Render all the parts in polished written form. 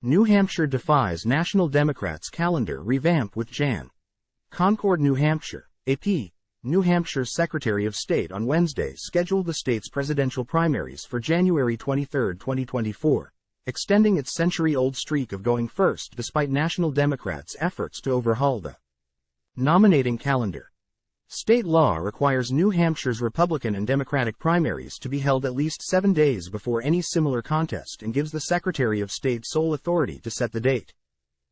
New Hampshire defies National Democrats' calendar revamp with Jan. Concord, New Hampshire. AP. New Hampshire's Secretary of State on Wednesday scheduled the state's presidential primaries for January 23, 2024, extending its century-old streak of going first despite National Democrats' efforts to overhaul the nominating calendar. State law requires New Hampshire's Republican and Democratic primaries to be held at least 7 days before any similar contest and gives the Secretary of State sole authority to set the date.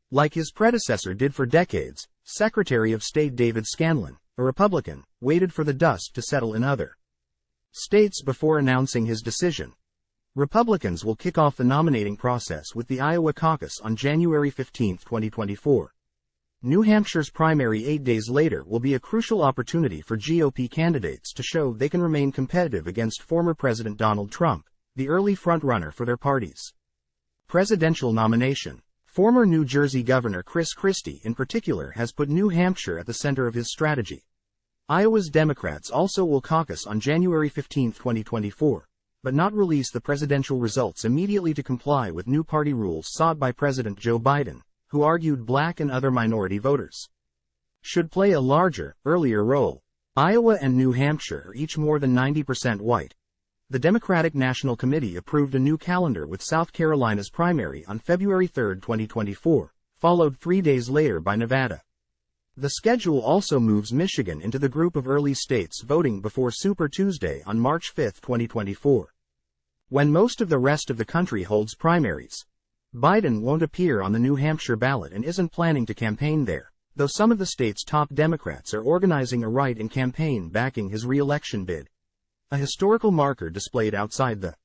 Like his predecessor did for decades, Secretary of State David Scanlan, a Republican, waited for the dust to settle in other states before announcing his decision. Republicans will kick off the nominating process with the Iowa caucus on January 15, 2024. New Hampshire's primary 8 days later will be a crucial opportunity for GOP candidates to show they can remain competitive against former President Donald Trump, the early frontrunner for their party's presidential nomination. Former New Jersey Governor Christie in particular has put New Hampshire at the center of his strategy. Iowa's Democrats also will caucus on January 15, 2024, but not release the presidential results immediately to comply with new party rules sought by President Joe Biden, who argued black and other minority voters should play a larger, earlier role. Iowa and New Hampshire are each more than 90% white. The Democratic National Committee approved a new calendar with South Carolina's primary on February 3, 2024, followed 3 days later by Nevada. The schedule also moves Michigan into the group of early states voting before Super Tuesday on March 5, 2024. When most of the rest of the country holds primaries, Biden won't appear on the New Hampshire ballot and isn't planning to campaign there, though some of the state's top Democrats are organizing a write-in campaign backing his re-election bid. A historical marker displayed outside the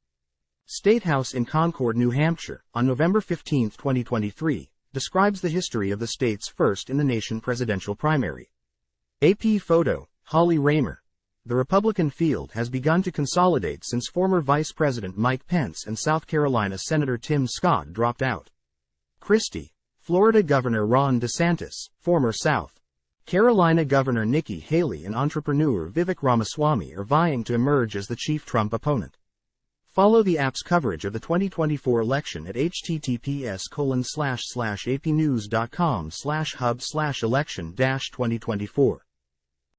State House in Concord, New Hampshire, on November 15, 2023, describes the history of the state's first-in-the-nation presidential primary. AP photo, Holly Raymer. The Republican field has begun to consolidate since former Vice President Mike Pence and South Carolina Senator Tim Scott dropped out. Christie. Florida Governor Ron DeSantis, former South Carolina Governor Nikki Haley and entrepreneur Vivek Ramaswamy are vying to emerge as the chief Trump opponent. Follow the app's coverage of the 2024 election at https://apnews.com/hub/election-2024.